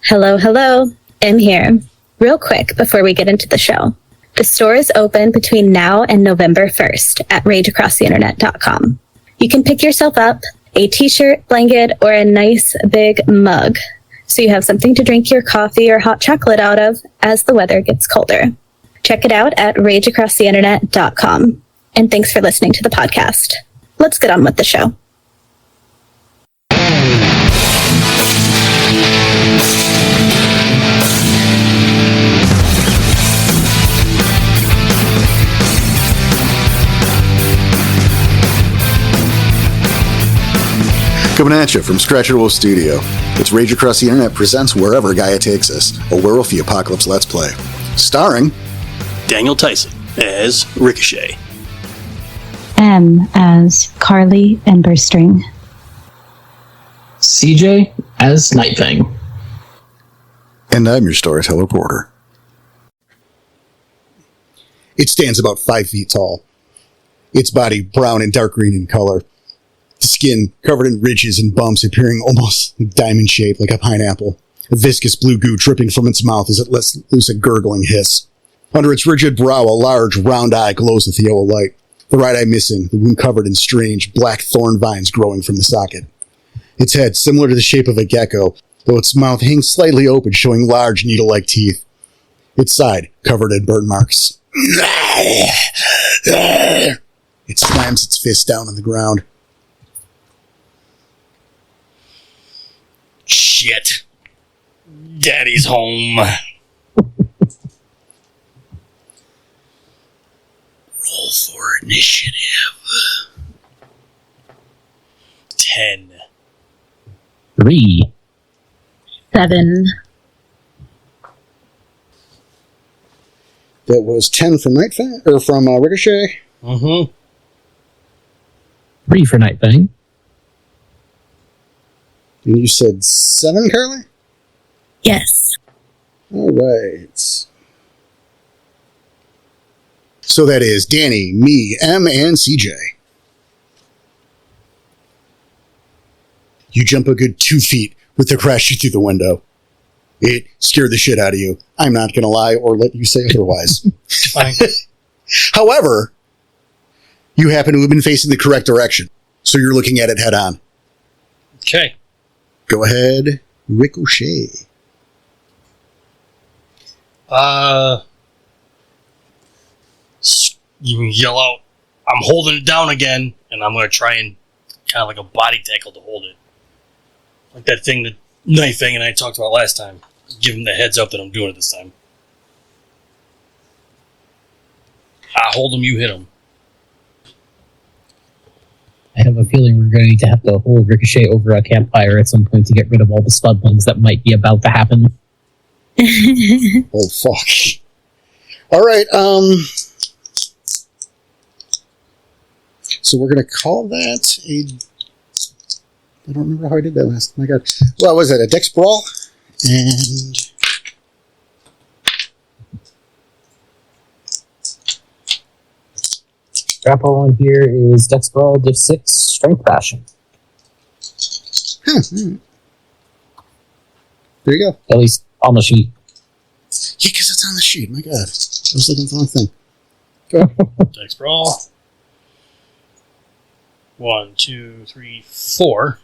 Hello, hello. I'm here. Real quick before we get into the show. The store is open between now and November 1st at rageacrosstheinternet.com. You can pick yourself up a t-shirt, blanket, or a nice big mug so you have something to drink your coffee or hot chocolate out of as the weather gets colder. Check it out at rageacrosstheinternet.com. And thanks for listening to the podcast. Let's get on with the show. Coming at you from Scratch It Wolf Studio, it's Rage Across the Internet presents Wherever Gaia Takes Us, a Werewolf the Apocalypse Let's Play. Starring Daniel Tyson as Ricochet. M as Carly Emberstring. CJ as Nightfang. and I'm your storyteller, Porter. It stands about 5 feet tall. Its body brown and dark green in color. The skin covered in ridges and bumps appearing almost diamond-shaped like a pineapple. A viscous blue goo dripping from its mouth as it lets loose a gurgling hiss. Under its rigid brow, a large, round eye glows with yellow light. The right eye missing, the wound covered in strange, black thorn vines growing from the socket. Its head, similar to the shape of a gecko, though its mouth hangs slightly open, showing large, needle-like teeth. Its side, covered in burn marks. It slams its fist down on the ground. Shit. Daddy's home. Roll for initiative. 10. 3. 7. That was 10 from from Ricochet. Mm-hmm. 3 for Nightfang. And you said 7, Carly? Yes. All right. So that is Danny, me, M, and CJ. You jump a good 2 feet with the crash through the window. It scared the shit out of you. I'm not going to lie or let you say otherwise. Fine. However, you happen to have been facing the correct direction, so you're looking at it head on. Okay. Go ahead, Ricochet. You yell out, I'm holding it down again, and I'm going to try and kind of like a body tackle to hold it. Like that thing that Nightfang and I talked about last time. Give him the heads up that I'm doing it this time. I hold him, you hit him. I have a feeling we're going to have to hold Ricochet over a campfire at some point to get rid of all the sludlings that might be about to happen. Oh, fuck. All right, so we're going to call that a... I don't remember how I did that last. My God. Well, was that a Dex Brawl? And... Grapple on here is Dex Brawl, Div 6, Strength Passion. There you go. At least on the sheet. Yeah, because it's on the sheet. My God. I was looking at the wrong thing. Go. Dex Brawl. 1, 2, 3, 4.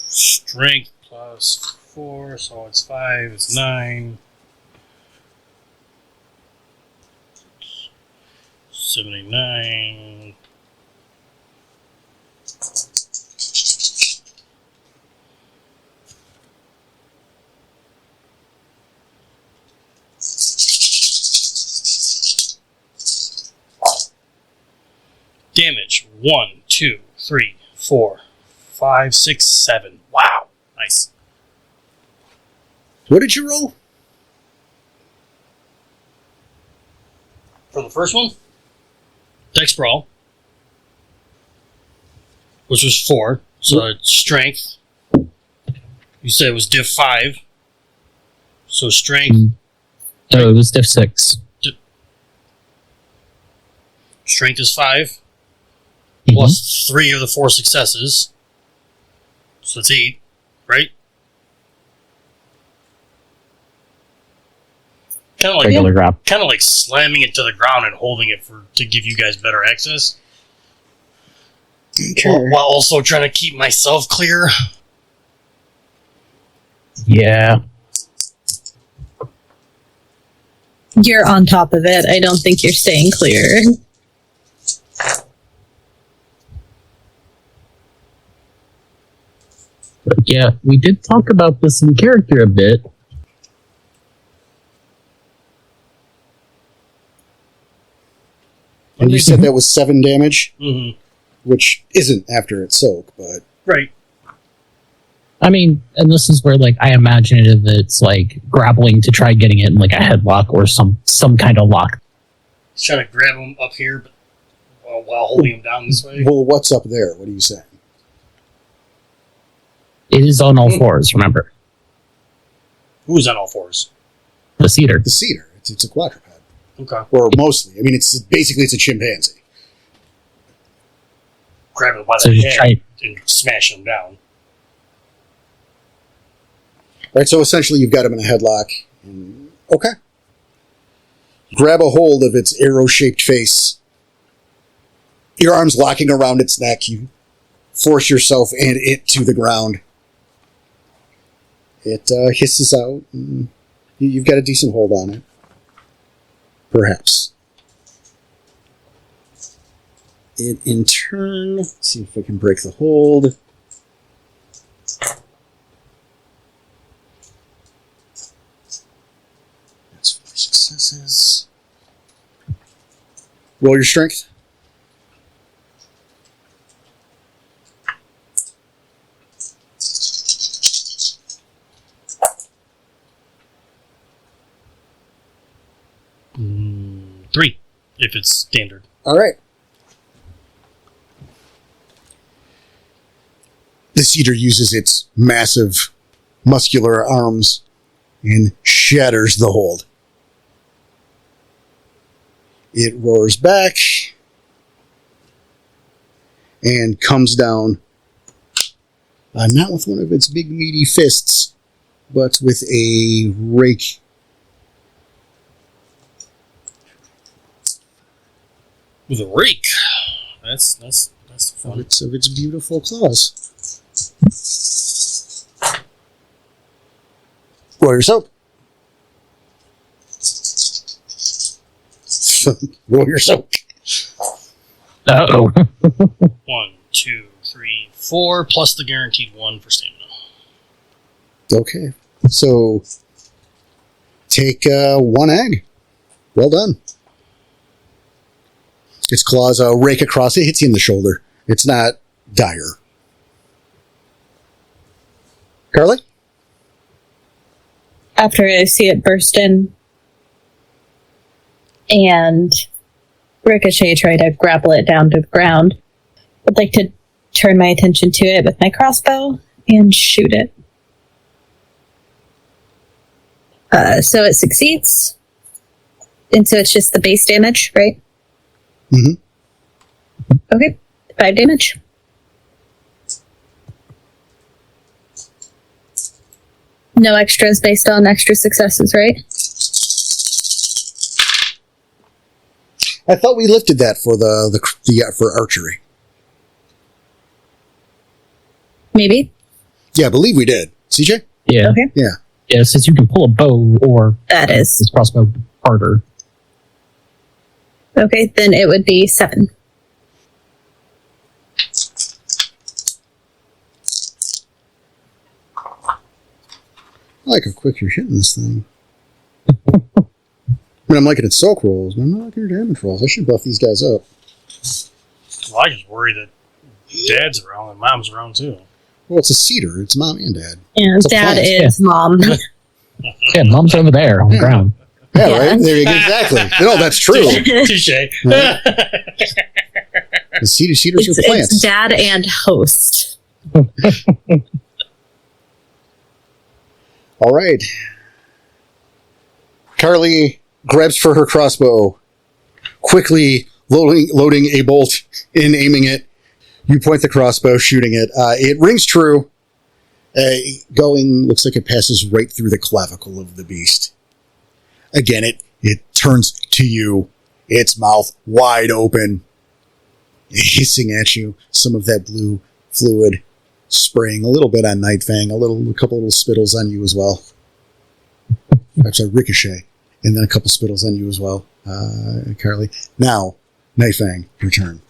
Strength plus 4, so it's 5, it's 9. 79. Damage 1, 2, 3, 4, 5, 6, 7. Wow. Nice. What did you roll? For the first one, Dex Brawl, which was 4. So it's Strength. You said it was Div 5. So Strength. No, it was Div 6. Strength is 5. Mhm. Plus 3 of the 4 successes. So that's 8, right? Kind of Regular grab. like slamming it to the ground and holding it to give you guys better access. While also trying to keep myself clear. Yeah. You're on top of it. I don't think you're staying clear. But yeah, we did talk about this in character a bit. And you said that was 7 damage, Mm-hmm. which isn't after its soak, but Right. I mean, and this is where, like, I imagine it if it's, like, grappling to try getting it in, like, a headlock or some kind of lock. He's trying to grab him up here but while holding him down this way. well, what's up there? What are you saying? It is on all fours, remember. Who's on all 4s? The cedar. The cedar. It's a quadruped, Okay. or mostly. I mean, it's a chimpanzee. Grab him by So the just head try. and smash him down. Right, so essentially you've got him in a headlock. And, okay. Grab a hold of its arrow-shaped face. Your arms locking around its neck. You force yourself and it to the ground. It hisses out. And you've got a decent hold on it. Perhaps. It, in turn, let's see if I can break the hold. That's 4 successes. Roll your strength. Mm, 3, if it's standard. All right. The cedar uses its massive, muscular arms and shatters the hold. It roars back and comes down, not with one of its big meaty fists, but with a rake. With a rake. That's Of fun. its beautiful claws. Roll your soap. Roll your soap. Uh-oh. 1, 2, 3, 4, plus the guaranteed 1 for stamina. Okay. So, take 1 egg. Well done. Its claws rake across. It hits you in the shoulder. It's not dire. Carly? After I see it burst in and Ricochet try to grapple it down to the ground, I'd like to turn my attention to it with my crossbow and shoot it. So it succeeds. And so it's just the base damage, right? Mm-hmm. Okay, 5 damage. No extras based on extra successes, right? I thought we lifted that for for archery. Maybe. Yeah, I believe we did. CJ? Yeah. Okay. Yeah. Yeah, since you can pull a bow or That is. this crossbow harder. Okay, then it would be 7. I like how quick you're hitting this thing. I mean, I'm liking its soak rolls, but I'm not liking your damage rolls. I should buff these guys up. Well, I just worry that Dad's around and Mom's around too. Well, it's a cedar. It's mom and dad. And It's a Dad plant, is Mom. Yeah, Mom's over there on the ground. Yeah, Yeah. right? There you go. Exactly. No, that's true. Touche. Right. The cedars are plants. It's Dad and host. All right. Carly grabs for her crossbow, quickly loading a bolt and aiming it. You point the crossbow, shooting it. It rings true. Looks like it passes right through the clavicle of the beast. Again, it turns to you, its mouth wide open, hissing at you. Some of that blue fluid spraying a little bit on Nightfang, a couple little spittles on you as well. Actually, ricochet, and then a couple spittles on you as well, Carly. Now, Nightfang, your turn.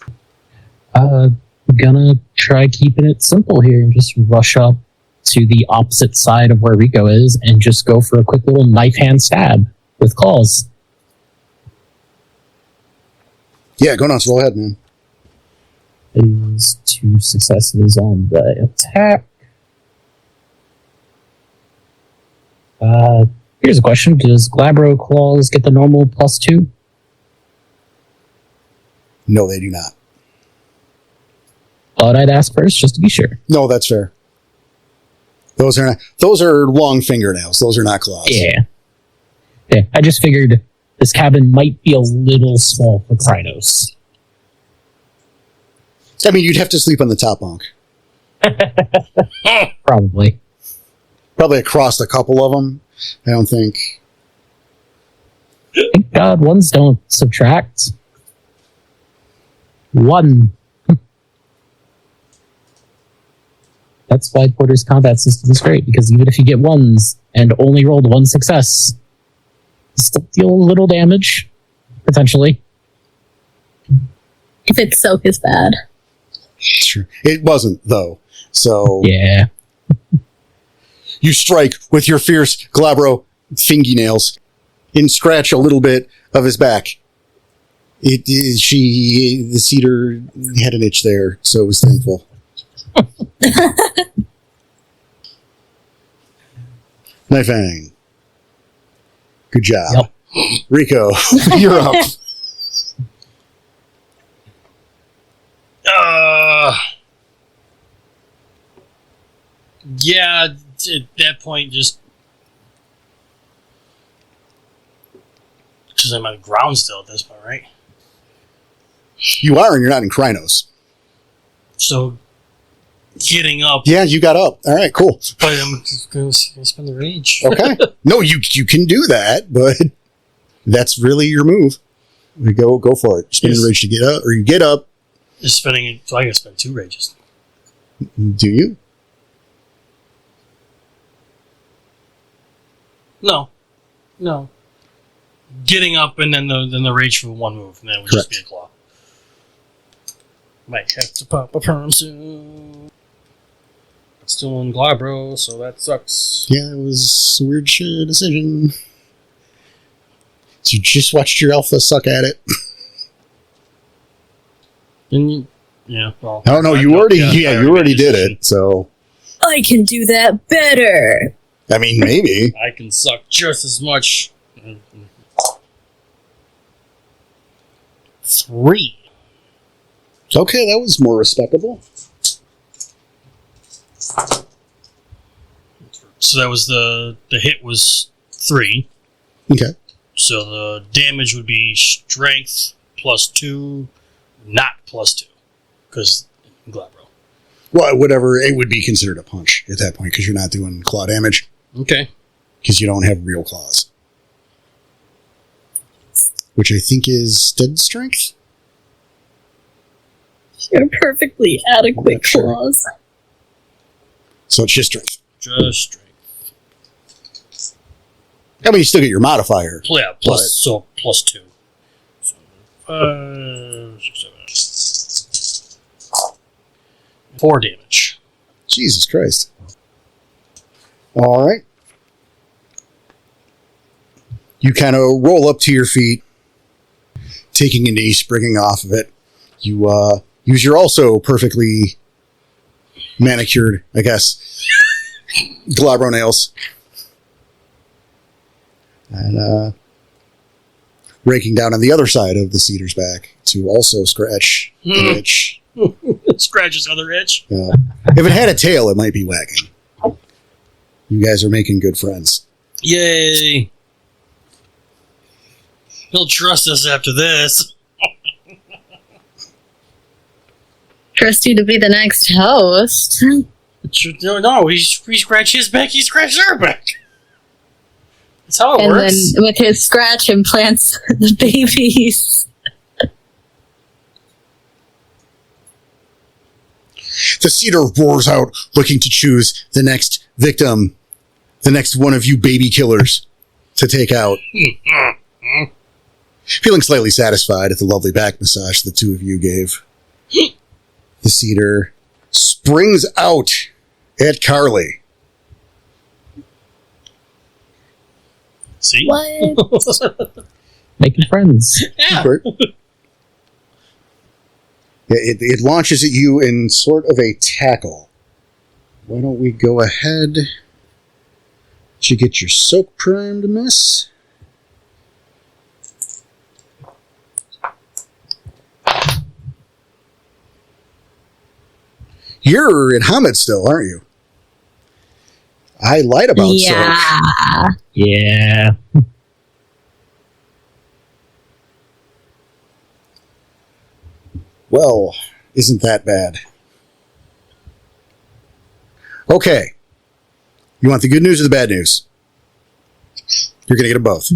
Gonna try keeping it simple here and just rush up to the opposite side of where Rico is and just go for a quick little knife hand stab with claws. Yeah, go nuts. Roll ahead, man. Is 2 successes on the attack. Here's a question. Does Glabro Claws get the normal +2? No, they do not. Thought I'd ask first just to be sure. No, that's fair. Those are long fingernails. Those are not claws. Yeah. I just figured this cabin might be a little small for Krynos. I mean, you'd have to sleep on the top bunk. Probably. Probably across a couple of them. I don't think. Thank God ones don't subtract. 1. That's why Porter's combat system is great, because even if you get 1s and only rolled 1 success, you still deal a little damage, potentially. If it's soak is bad. Sure. It wasn't, though. So Yeah. you strike with your fierce Glabro fingernails and scratch a little bit of his back. The cedar had an itch there, so it was thankful. Nightfang. Good job. Yep. Rico, you're up. Yeah, at that point, just because I'm on the ground still at this point, right? You are, and you're not in Krynos. So getting up, Yeah, you got up. All right, cool. but I'm going to spend the rage. Okay. No, you can do that, but that's really your move. Go for it. Spin the rage to get up, or you get up. Just spending it, so I got to spend 2 rages. Do you? No. Getting up and then the rage for 1 move, and then it would just be a claw. Might have to pop a perm soon. Still in Glabro, so that sucks. Yeah, it was a weird decision. So you just watched your alpha suck at it. Well. Oh no, you already did it. So I can do that better. I mean, maybe. I can suck just as much. 3. Okay, that was more respectable. So that was the hit was 3. Okay. So the damage would be strength +2, not +2, because Glabro. Well, whatever, it would be considered a punch at that point because you're not doing claw damage Okay. because you don't have real claws, which I think is dead strength. You're perfectly adequate Sure. claws. So it's just strength. Just strength. I mean, you still get your modifier. Yeah, But- so +2. So 5, 6, 7, 4 damage. Jesus Christ. All right. You kind of roll up to your feet, taking a knee, springing off of it. You use your also perfectly manicured, I guess, Glabro nails. And raking down on the other side of the cedar's back to also scratch the itch. Scratches other itch. If it had a tail, it might be wagging. You guys are making good friends. Yay! He'll trust us after this. Krusty to be the next host. No, we scratch his back, he scratches our back. That's how it And works. then with his scratch implants the babies. The cedar roars out, looking to choose the next victim, the next one of you baby killers to take out. Feeling slightly satisfied at the lovely back massage the two of you gave, the cedar springs out at Carly. See? What? Making friends. Yeah. Bert? Yeah, it launches at you in sort of a tackle. Why don't we go ahead? Did you get your soak primed, miss? You're in Hamid still, aren't you? I lied about soak. Yeah. Yeah. Well, isn't that bad? Okay. You want the good news or the bad news? You're going to get them both.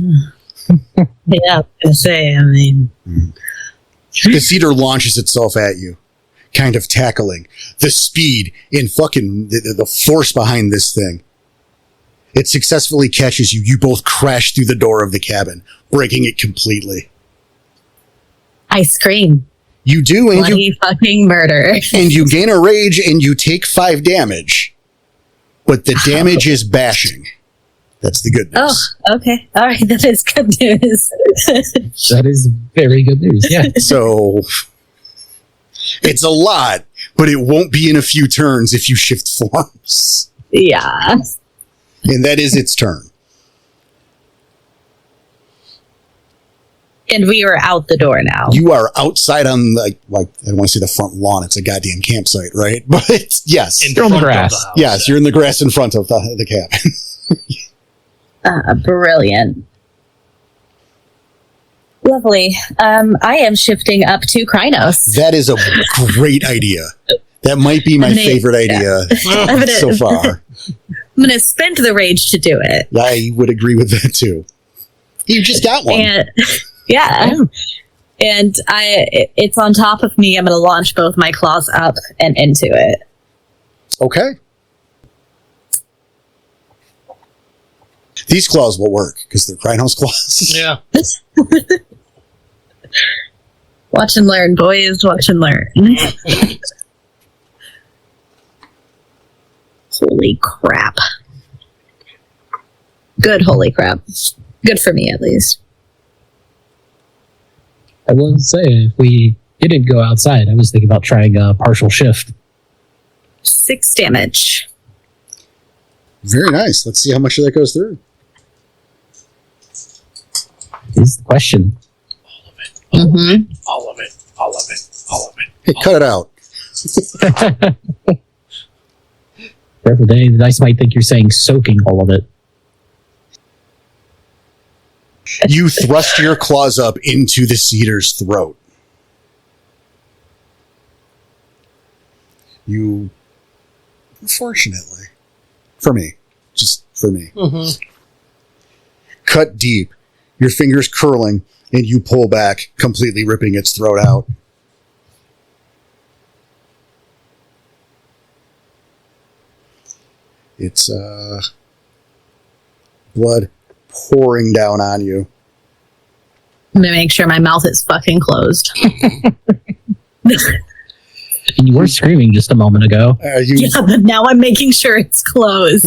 Yeah, I was gonna say, I mean. The cedar launches itself at you, kind of tackling. The speed and fucking the force behind this thing. It successfully catches you. You both crash through the door of the cabin, breaking it completely. I scream. You do, and Bloody fucking murder. and you gain a rage, and you take 5 damage. But the damage is bashing. That's the good Oh, news. okay. All right, that is good news. That is very good news. Yeah. So it's a lot, but it won't be in a few turns if you shift forms. Yeah. And that is its turn. And we are out the door now. You are outside on like I don't want to say the front lawn. It's a goddamn campsite, right? But yes, In You're on the front of grass. house. yes, you're in the grass in front of the cabin. Brilliant. Lovely. I am shifting up to Krynos. That is a great idea. That might be my I'm gonna- favorite idea I'm gonna- so far. I'm going to spend the rage to do it. I would agree with that too. You just got one. And yeah. And it's on top of me. I'm going to launch both my claws up and into it. Okay. These claws will work because they're Krynos claws. Yeah. Watch and learn, boys. Watch and learn. Holy crap. Good holy crap. Good for me, at least. I will say, if we didn't go outside, I was thinking about trying a partial shift. 6 damage. Very nice. Let's see how much of that goes through. Is the question. Mm-hmm. All of it. All of it. All of it. Hey, cut it out. Careful, Danny. The dice might think you're saying soaking all of it. You thrust your claws up into the cedar's throat. You, fortunately, for me, just for me, cut deep, your fingers curling, and you pull back, completely ripping its throat out. It's blood pouring down on you. I'm going to make sure my mouth is fucking closed. And you were screaming just a moment ago. You Yeah, but now I'm making sure it's closed.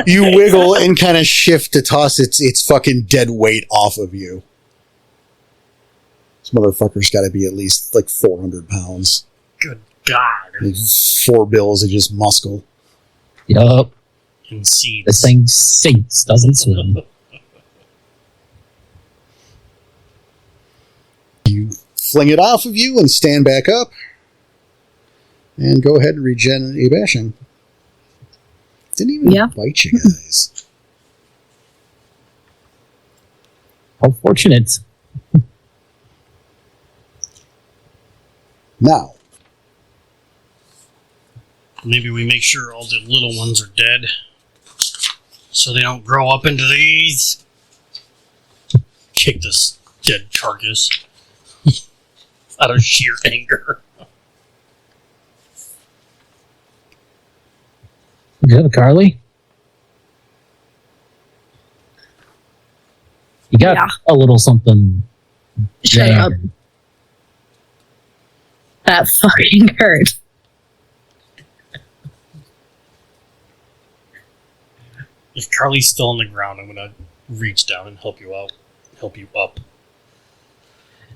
you wiggle and kind of shift to toss its fucking dead weight off of you. This motherfucker's got to be at least like 400 pounds. Good God. Like 4 bills of just muscle. Yup. And seeds. This thing sinks, doesn't swim. You fling it off of you and stand back up. And go ahead and regen a bashing. Didn't even bite you guys. How fortunate. Now, Maybe we make sure all the little ones are dead, so they don't grow up into these. Kick this dead carcass out of sheer anger. Good, Carly. You got Yeah. a little something. Shut there. up. That fucking hurt. If Carly's still on the ground, I'm gonna reach down and help you out. Help you up.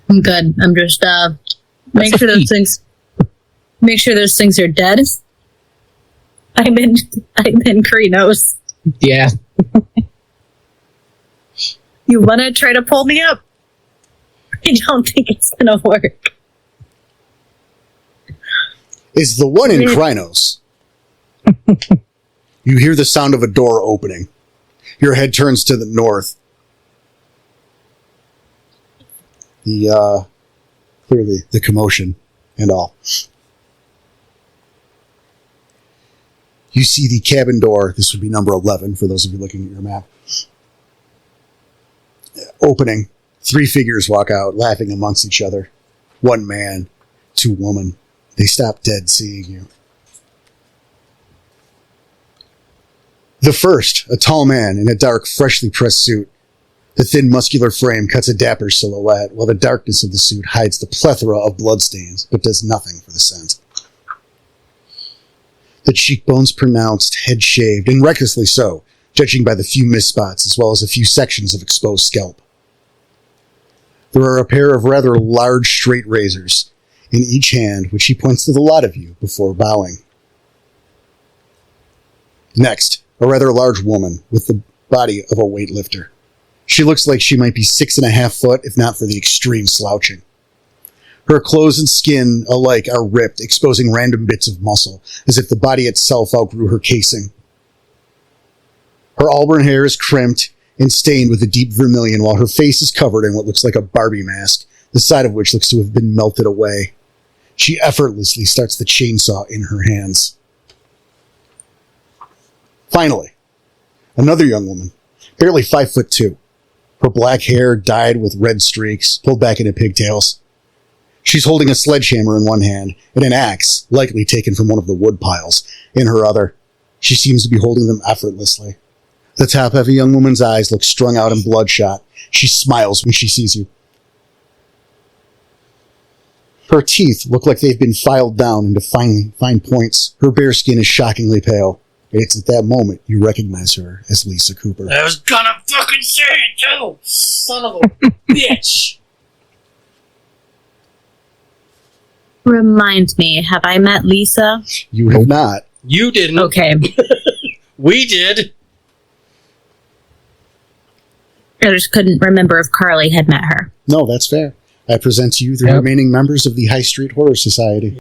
I'm good. I'm just make That's sure a those feat. things. Make sure those things are dead. I'm in Krinos. Yeah. You wanna try to pull me up? I don't think it's gonna work. Is the one in Krynos. You hear the sound of a door opening. Your head turns to the north. Clearly, the commotion and all. You see the cabin door. This would be number 11 for those of you looking at your map. Opening. 3 figures walk out, laughing amongst each other. 1 man, 2 women. They stop dead seeing you. The first, a tall man in a dark, freshly pressed suit. The thin, muscular frame cuts a dapper silhouette, while the darkness of the suit hides the plethora of bloodstains, but does nothing for the scent. The cheekbones pronounced, head shaved, and recklessly so, judging by the few missed spots as well as a few sections of exposed scalp. There are a pair of rather large, straight razors in each hand, which he points to the lot of you before bowing. Next, a rather large woman with the body of a weightlifter. She looks like she might be 6.5 foot, if not for the extreme slouching. Her clothes and skin alike are ripped, exposing random bits of muscle, as if the body itself outgrew her casing. Her auburn hair is crimped and stained with a deep vermilion, while her face is covered in what looks like a Barbie mask, the side of which looks to have been melted away. She effortlessly starts the chainsaw in her hands. Finally, another young woman, barely 5'2". Her black hair dyed with red streaks, pulled back into pigtails. She's holding a sledgehammer in one hand and an axe, likely taken from one of the wood piles, in her other. She seems to be holding them effortlessly. The top-heavy young woman's eyes look strung out and bloodshot. She smiles when she sees you. Her teeth look like they've been filed down into fine points. Her bare skin is shockingly pale. And it's at that moment you recognize her as Lisa Cooper. I was gonna fucking say it too! Son of a bitch! Remind me, have I met Lisa? You have not. You didn't. Okay. We did. I just couldn't remember if Carly had met her. No, that's fair. I present to you the remaining members of the High Street Horror Society.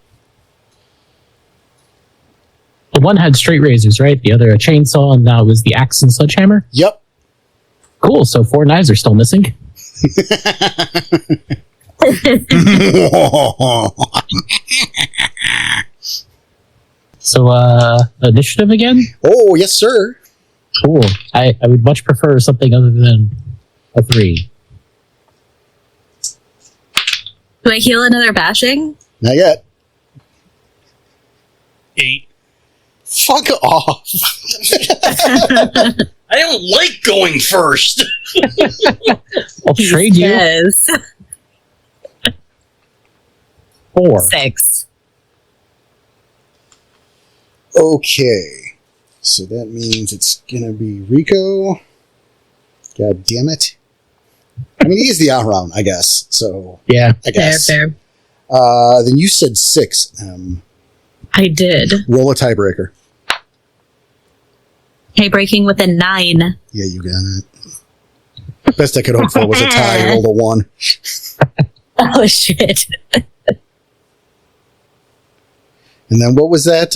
The one had straight razors, right? The other a chainsaw, and now it was the axe and sledgehammer? Yep. Cool, so 4 knives are still missing. So, initiative again? Oh, yes, sir. Cool. I would much prefer something other than a 3. Do I heal another bashing? Not yet. 8. Fuck off. I don't like going first. I'll trade you. Yes. 4. 6. Okay. So that means it's gonna be Rico. God damn it. I mean, he's the out-round, I guess. So, Yeah. I guess. Fair. Then you said 6. I did. Roll a tiebreaker. Hey, breaking with a 9. Yeah, you got it. Best I could hope for was a tie. Rolled a 1. Oh, shit. And then what was that,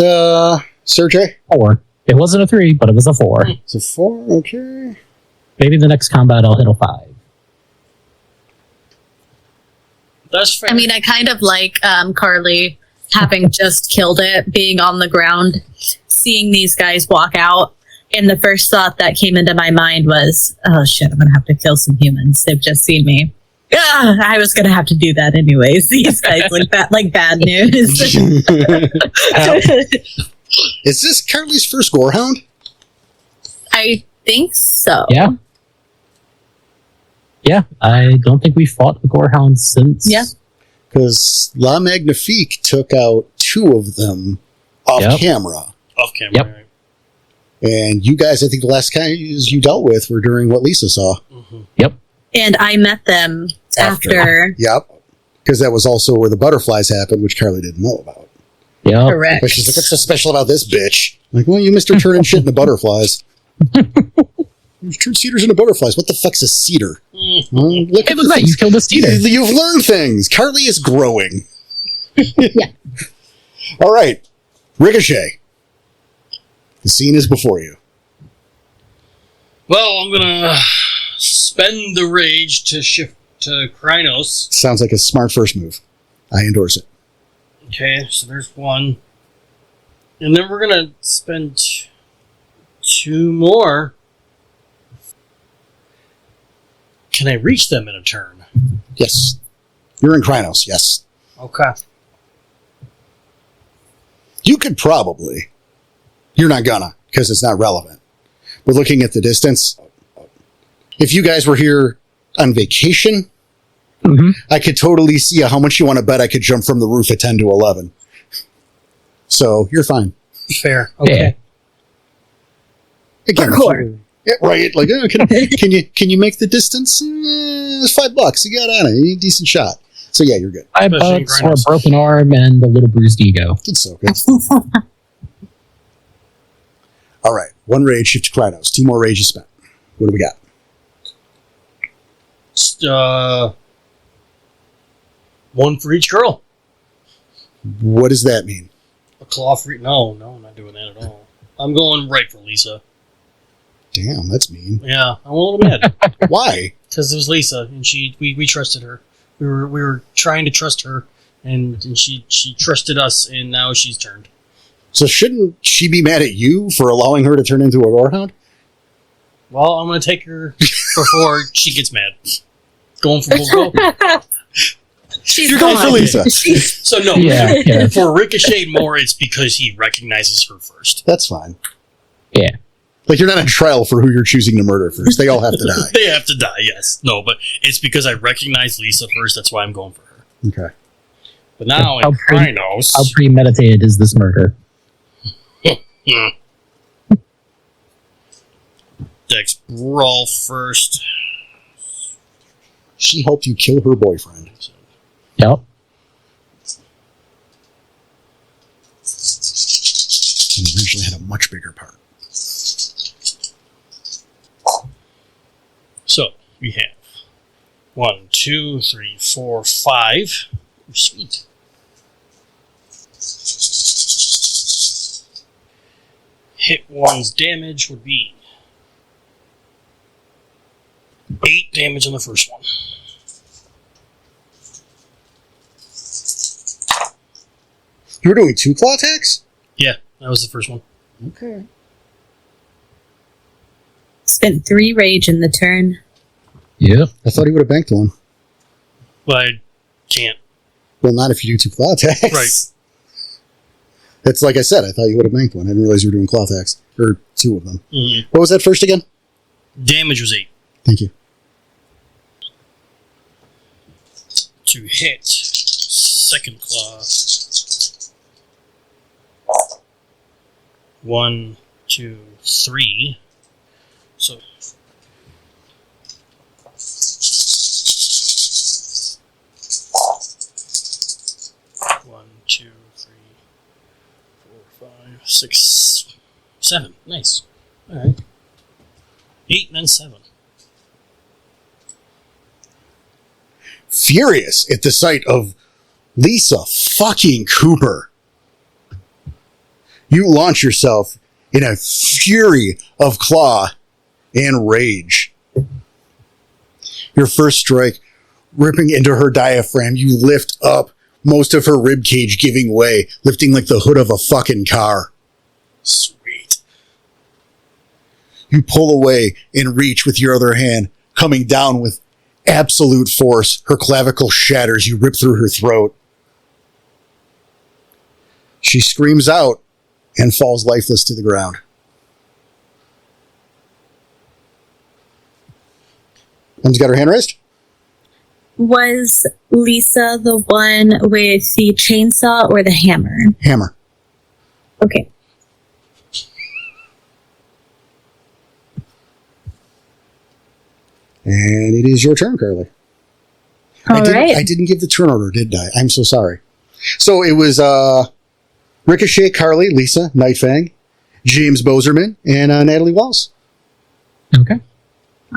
Sergey? 4. It wasn't a 3, but it was a 4. It's a 4, okay. Maybe the next combat I'll hit a 5. That's fair. I mean, I kind of like Carly having just killed it, being on the ground, seeing these guys walk out. And the first thought that came into my mind was, oh shit, I'm going to have to kill some humans. They've just seen me. I was going to have to do that anyways. These guys like bad news. Is this Carly's first gorehound? I think so. Yeah. Yeah, I don't think we fought a gorehound since. Yeah. Because La Magnifique took out 2 of them off camera. Off camera, Yep. right? And you guys, I think the last guys you dealt with were during what Lisa saw. Mm-hmm. Yep. And I met them after. Yep. Because that was also where the butterflies happened, which Carly didn't know about. Yep. Correct. But she's like, what's so special about this bitch? Like, well, you missed her turning shit into butterflies. You turned cedars into butterflies. What the fuck's a cedar? Well, look Hey, at look the at that. You killed a cedar. You've learned things. Carly is growing. Yeah. All right. Ricochet. The scene is before you. Well, I'm gonna spend the rage to shift to Krynos. Sounds like a smart first move. I endorse it. Okay, so there's one. And then we're gonna spend 2 more. Can I reach them in a turn? Yes. You're in Krynos, yes. Okay. You could probably. You're not gonna, because it's not relevant. But looking at the distance, if you guys were here on vacation, I could totally see how much you want to bet I could jump from the roof at 10 to 11. So you're fine. Fair. Okay. Again, Parkour. yeah, right? Like, can you make the distance? It's $5. You got on it. You need a decent shot. So yeah, you're good. $5 for a broken arm and a little bruised ego. It's so good. All right, 1 rage, shift to Krynos. 2 more rages spent. What do we got? One for each girl. What does that mean? A claw for each. No, I'm not doing that at all. I'm going right for Lisa. Damn, that's mean. Yeah, I'm a little mad Why? because it was Lisa, and we trusted her. We were trying to trust her, and she trusted us, and now she's turned. So shouldn't she be mad at you for allowing her to turn into a gorehound? Well, I'm going to take her before she gets mad. Going for we'll go. You're going for Lisa. So no, Yeah. for Ricochet more, it's because he recognizes her first. That's fine. Yeah. Like, you're not on trial for who you're choosing to murder first. They all have to die. They have to die, yes. No, but it's because I recognize Lisa first. That's why I'm going for her. Okay. But now How in pretty- Krynos, How premeditated is this murder? Dex brawl first. She helped you kill her boyfriend. Yep. And originally had a much bigger part. So we have 1, 2, 3, 4, 5. Sweet. Hit one's damage would be 8 damage on the first one. You were doing 2 claw attacks? Yeah, that was the first one. Okay. Spent 3 rage in the turn. Yep. I thought he would have banked one. But I can't. Well, not if you do 2 claw attacks. Right. That's like I said, I thought you would have banked one. I didn't realize you were doing claw attacks. Or 2 of them. Mhm. What was that first again? Damage was 8. Thank you. To hit. Second claw. 1, 2, 3. So. One, 2, 3, 4, 5, 6, 7. Nice. Alright. 8 and then 7. Furious at the sight of Lisa fucking Cooper, you launch yourself in a fury of claw and rage. Your first strike ripping into her diaphragm, you lift up most of her rib cage giving way, lifting like the hood of a fucking car. Sweet. You pull away and reach with your other hand, coming down with absolute force. Her clavicle shatters. You rip through her throat. She screams out and falls lifeless to the ground. Em's got her hand raised. Was Lisa the one with the chainsaw or the hammer? Hammer. Okay. And it is your turn, Carly. All right. I didn't give the turn order, did I? I'm so sorry. So it was Ricochet, Carly, Lisa, Nightfang, James Boserman, and Natalie Walls. Okay.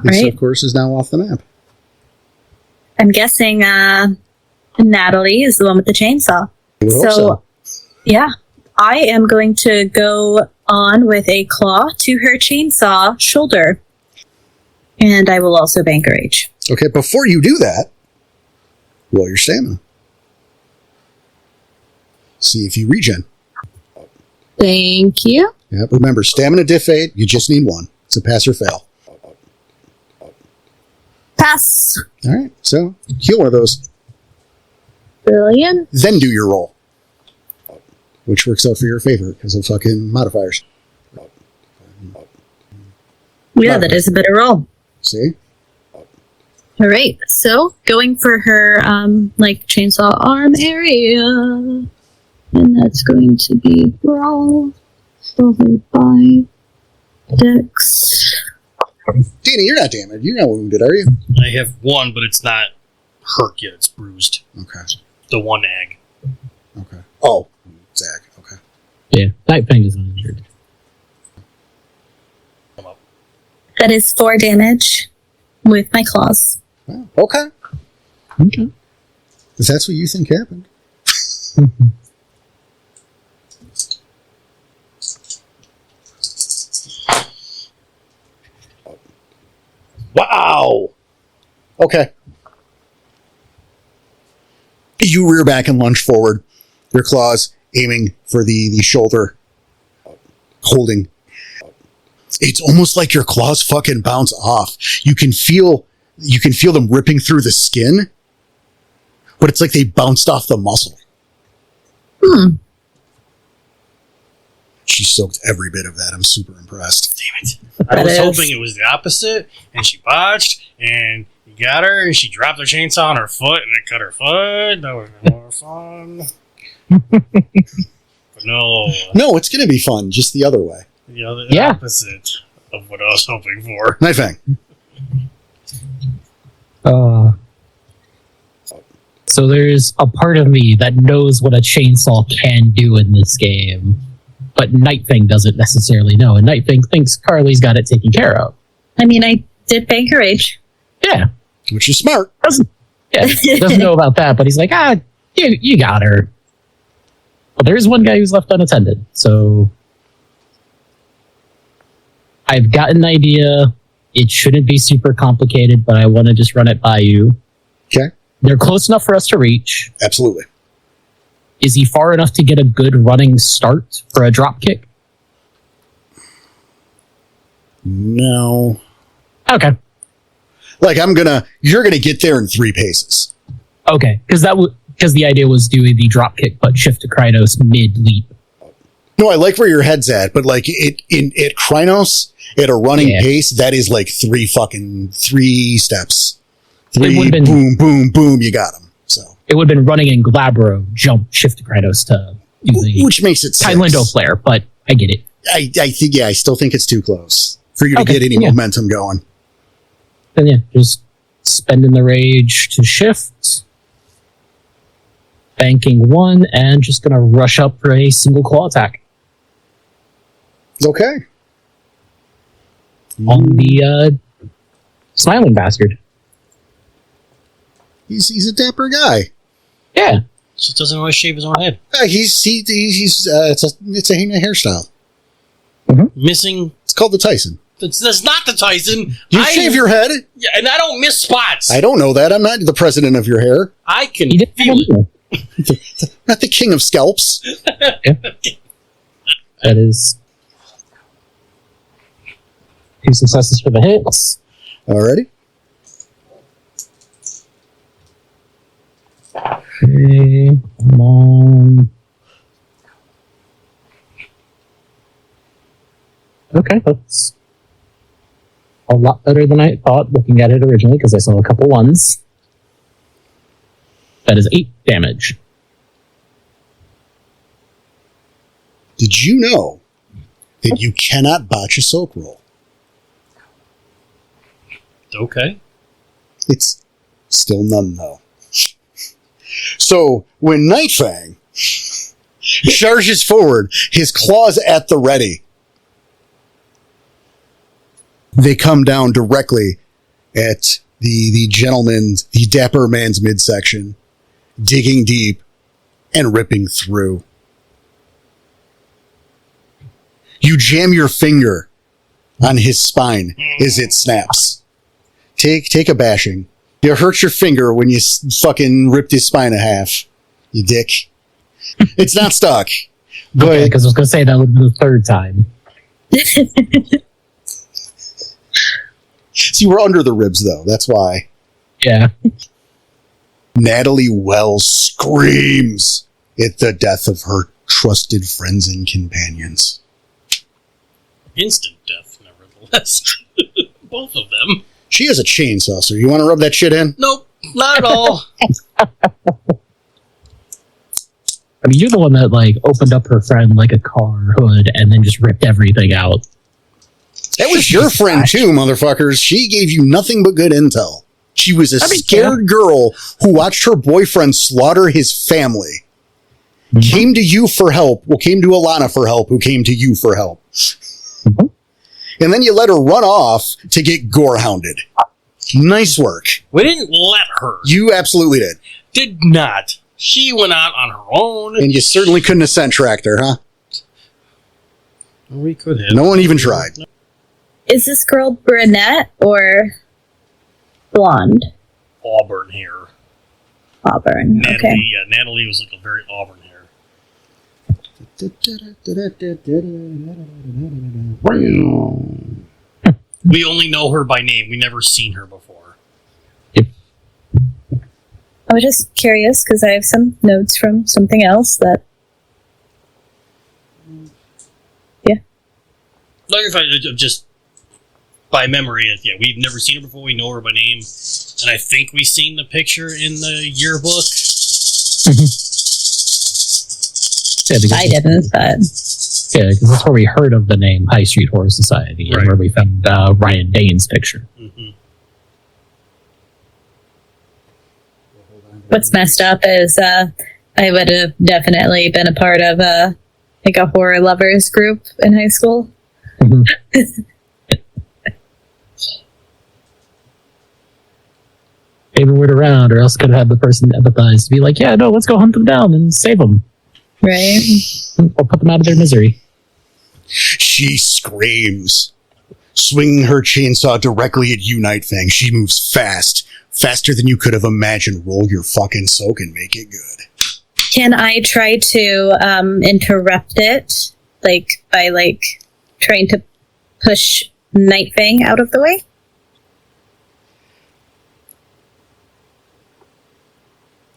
Lisa, right. of course, is now off the map. I'm guessing Natalie is the one with the chainsaw. I would hope so. Yeah, I am going to go on with a claw to her chainsaw shoulder. And I will also bank a rage. Okay, before you do that, roll your stamina. See if you regen. Thank you. Yep, remember, stamina diff 8, you just need one. It's a pass or fail. Pass. All right, so heal one of those. Brilliant. Then do your roll. Which works out for your favor because of fucking modifiers. Yeah, that is a better roll. See? All right, so going for her chainsaw arm area, and that's going to be brawl followed by dex. Danny, you're not damaged. You're not wounded, are you? I have one, but it's not hurt yet. It's bruised. Okay. The one egg. Okay. Oh, Zach. Okay. Yeah, Nightfang is uninjured. Come up. That is 4 damage with my claws. Well, okay. Okay. If that's what you think happened. Wow. Okay. You rear back and lunge forward, your claws aiming for the shoulder, holding. It's almost like your claws fucking bounce off. You can feel them ripping through the skin, but it's like they bounced off the muscle. She soaked every bit of that. I'm super impressed. Damn it. I was hoping it was the opposite, and she botched, and you got her, and she dropped her chainsaw on her foot, and it cut her foot. That was more fun. But no. No, it's going to be fun, just the other way. The opposite of what I was hoping for. Nightfang. So there's a part of me that knows what a chainsaw can do in this game, but Nightfang doesn't necessarily know, and Nightfang thinks Carly's got it taken care of. I mean, I did bank her rage. Yeah. Which is smart. Doesn't know about that, but he's like, you got her. Well, there's one guy who's left unattended, so I've got an idea. It shouldn't be super complicated, but I want to just run it by you. Okay. They're close enough for us to reach. Absolutely. Is he far enough to get a good running start for a drop kick? No. Okay. Like, you're gonna get there in 3 paces. Okay, because the idea was doing the drop kick, but shift to Krynos mid leap. No, I like where your head's at, but like at Krynos, at a running pace, that is like 3 steps. 3, boom, boom, boom, you got him. So it would have been running in Glabro, jump, shift to Krynos to do the which makes it Kylindo flare, but I get it. I think, I still think it's too close for you to get any momentum going. Then just spending the rage to shift, banking 1, and just gonna rush up for a single claw attack. Okay. On the smiling bastard. He's a dapper guy. Yeah. Just doesn't always shave his own head. It's a hairstyle. Missing. It's called the Tyson. That's not the Tyson. You shave your head? Yeah, and I don't miss spots. I don't know that. I'm not the president of your hair. I can He didn't feel it. Not the king of scalps. Yeah. That is 2 successes for the hits. Alrighty. Okay, come on. Okay, that's a lot better than I thought looking at it originally because I saw a couple ones. That is 8 damage. Did you know that you cannot botch a soak roll? Okay. It's still none, though. So, when Nightfang charges forward, his claws at the ready, they come down directly at the gentleman, the dapper man's midsection, digging deep and ripping through. You jam your finger on his spine as it snaps. Take a bashing. You hurt your finger when you fucking ripped his spine in half, you dick. It's not stuck. But Because I was going to say that would be the 3rd time. See, we're under the ribs, though. That's why. Yeah. Natalie Wells screams at the death of her trusted friends and companions. Instant death, nevertheless. Both of them. She has a chainsaw, so you want to rub that shit in? Nope, not at all. I mean, you're the one that, like, opened up her friend like a car hood and then just ripped everything out. That was your friend, too, motherfuckers. She gave you nothing but good intel. She was a scared girl who watched her boyfriend slaughter his family. Mm-hmm. Came to you for help. Well, came to Alana for help, who came to you for help. Mm-hmm. And then you let her run off to get gore-hounded. Nice work. We didn't let her. You absolutely did. Did not. She went out on her own. And you certainly couldn't have sent tracked her, huh? We could have. No one even tried. Is this girl brunette or blonde? Auburn hair. Auburn. Natalie, Okay. yeah, Natalie was like a very auburn hair. We only know her by name. We never seen her before. Yep. I was just curious because I have some notes from something else that. Yeah. Like if I just by memory, yeah, we've never seen her before. We know her by name, and I think we seen the picture in the yearbook. Yeah, I didn't, but. Yeah, because that's where we heard of the name High Street Horror Society, Right. and where we found Ryan Dane's picture. Mm-hmm. What's messed up is I would have definitely been a part of like a horror lovers group in high school. Maybe word around, or else could have had the person empathize to be like, yeah, no, let's go hunt them down and save them. Right. Or put them out of their misery. She screams, swinging her chainsaw directly at you, Nightfang. She moves fast, faster than you could have imagined. Roll your fucking soak and make it good. Can I try to interrupt it, like by like trying to push Nightfang out of the way?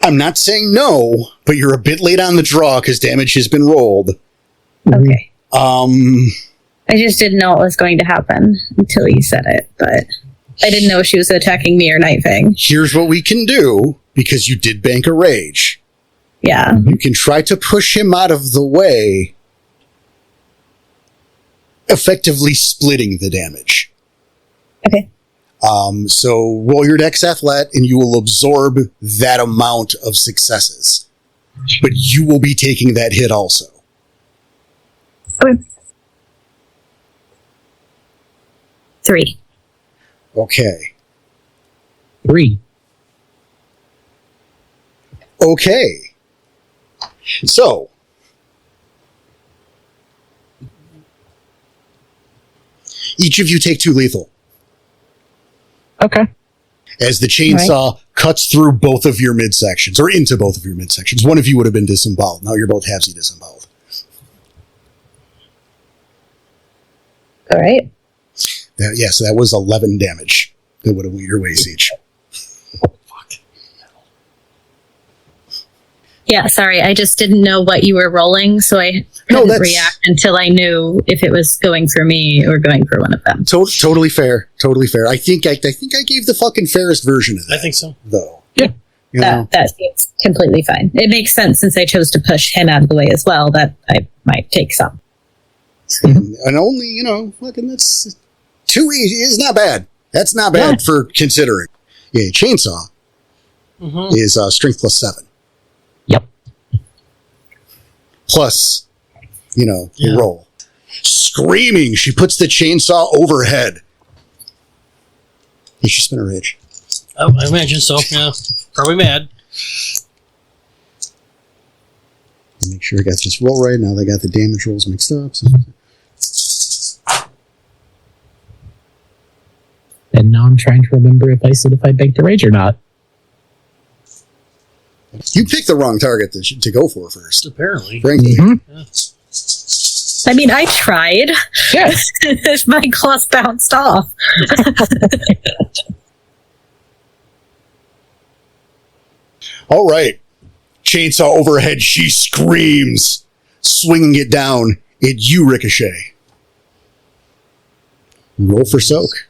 I'm not saying no, but you're a bit late on the draw because damage has been rolled. Okay. I just didn't know what was going to happen until you said it, but I didn't know if she was attacking me or Nightfang. Here's what we can do, because you did bank a rage. Yeah. You can try to push him out of the way, effectively splitting the damage. Okay. So roll your dex athlet and you will absorb that amount of successes. But you will be taking that hit also. Okay. 3. Okay. 3. Okay. So, each of you take 2 lethal. Okay. as the chainsaw cuts through both of your midsections, or into both of your midsections. One of you would have been disemboweled. Now you're both halvesy disemboweled. All right. So that was 11 damage. That would have went your ways each. Yeah, sorry, I just didn't know what you were rolling, so I couldn't react until I knew if it was going for me or going for one of them. Totally fair. Totally fair. I think I gave the fucking fairest version of that. I think so. Though. Yeah. You know? That seems completely fine. It makes sense since I chose to push him out of the way as well, that I might take some. And only, fucking that's 2 is not bad. That's not bad for considering. Yeah, chainsaw is strength plus 7. Yep. Plus, the roll. Screaming, she puts the chainsaw overhead. Did she spin her rage? I imagine so, yeah. Probably mad. Make sure I got this roll right. Now they got the damage rolls mixed up. So. And now I'm trying to remember if I said if I banked the rage or not. You picked the wrong target to go for first. Apparently. Frankly. Yeah. I mean, I tried. Yeah. My claws bounced off. All right. Chainsaw overhead. She screams, swinging it down at you, Ricochet. Roll for soak.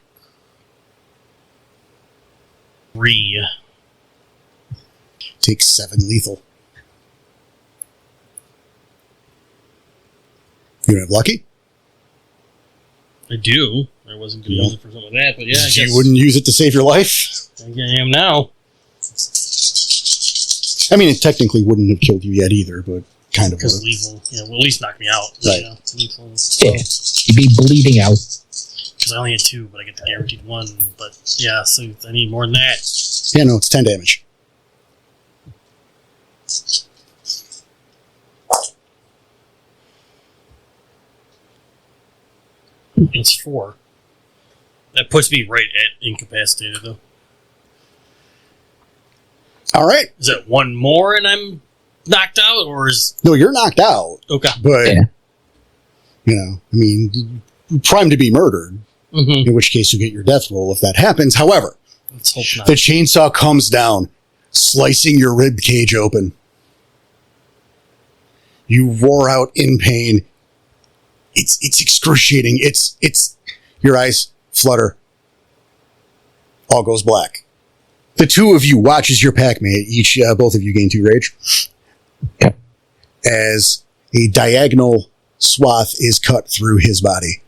3. Take 7 lethal. You don't have lucky? I do. I wasn't going to use it for something like that, but yeah, I guess. You wouldn't use it to save your life? I am now. I mean, it technically wouldn't have killed you yet either, but kind of. Because lethal, will at least knock me out. Right. Yeah, lethal. Yeah. You'd be bleeding out. Because I only had 2, but I get the guaranteed 1. But yeah, so I need more than that. Yeah, no, it's 10 damage. It's 4. That puts me right at incapacitated, though. All right. Is that 1 more and I'm knocked out, or is... No, you're knocked out. Okay. But, I mean, primed to be murdered. Mm-hmm. In which case you get your death roll if that happens. However, Let's hope not. the chainsaw comes down, slicing your rib cage open. You roar out in pain. It's excruciating. It's your eyes flutter. All goes black. The 2 of you watch as your packmate, both of you gain 2 rage, as a diagonal swath is cut through his body.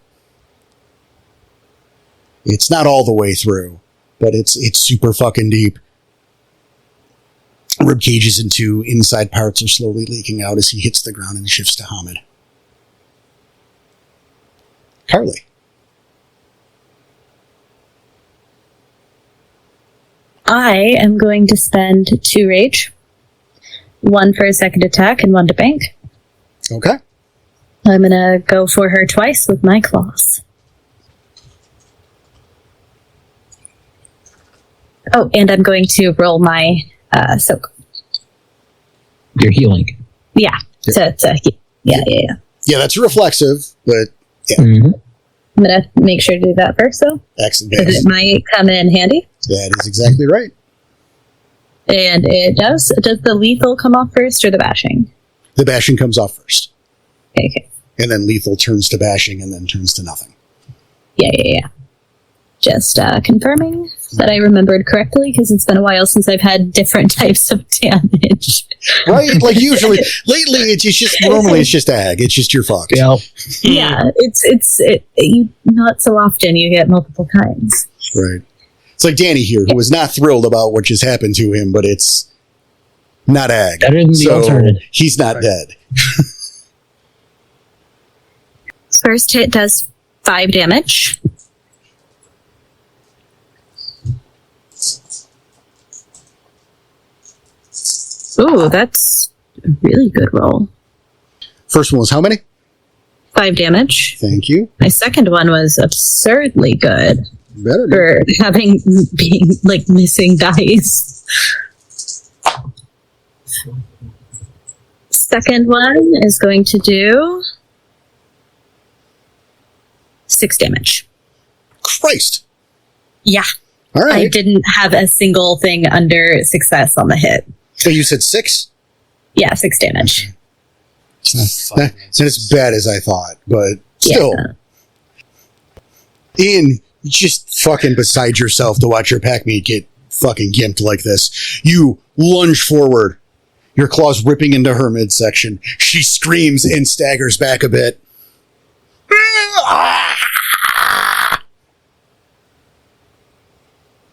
It's not all the way through, but it's super fucking deep. Rib cages and 2 inside parts are slowly leaking out as he hits the ground and shifts to Hamid. Carly. I am going to spend 2 rage, 1 for a second attack and 1 to bank. Okay. I'm going to go for her twice with my claws. Oh, and I'm going to roll my soak. You're healing. Yeah. Yeah. Yeah, that's reflexive, but yeah. Mm-hmm. I'm going to make sure to do that first, though. Excellent. Because it might come in handy. That is exactly right. And it does. Does the lethal come off first or the bashing? The bashing comes off first. Okay. And then lethal turns to bashing and then turns to nothing. Yeah. Just confirming that I remembered correctly, because it's been a while since I've had different types of damage. Right? Like usually, lately normally it's just ag. It's just your fucked. Yeah. Yeah, it's not so often you get multiple kinds. Right. It's like Danny here, who was not thrilled about what just happened to him, but it's not ag. Better than the alternative. He's not dead. First hit does 5 damage. Ooh, that's a really good roll. First one was how many? 5 damage. Thank you. My second one was absurdly good. Better be. for having being like missing dice. Second one is going to do 6 damage. Christ. Yeah, All I right. didn't have a single thing under success on the hit. So you said 6? Yeah, 6 damage. It's not as bad as I thought, but still. Yeah. Ian, you're just fucking beside yourself to watch your pack mate get fucking gimped like this. You lunge forward, your claws ripping into her midsection. She screams and staggers back a bit.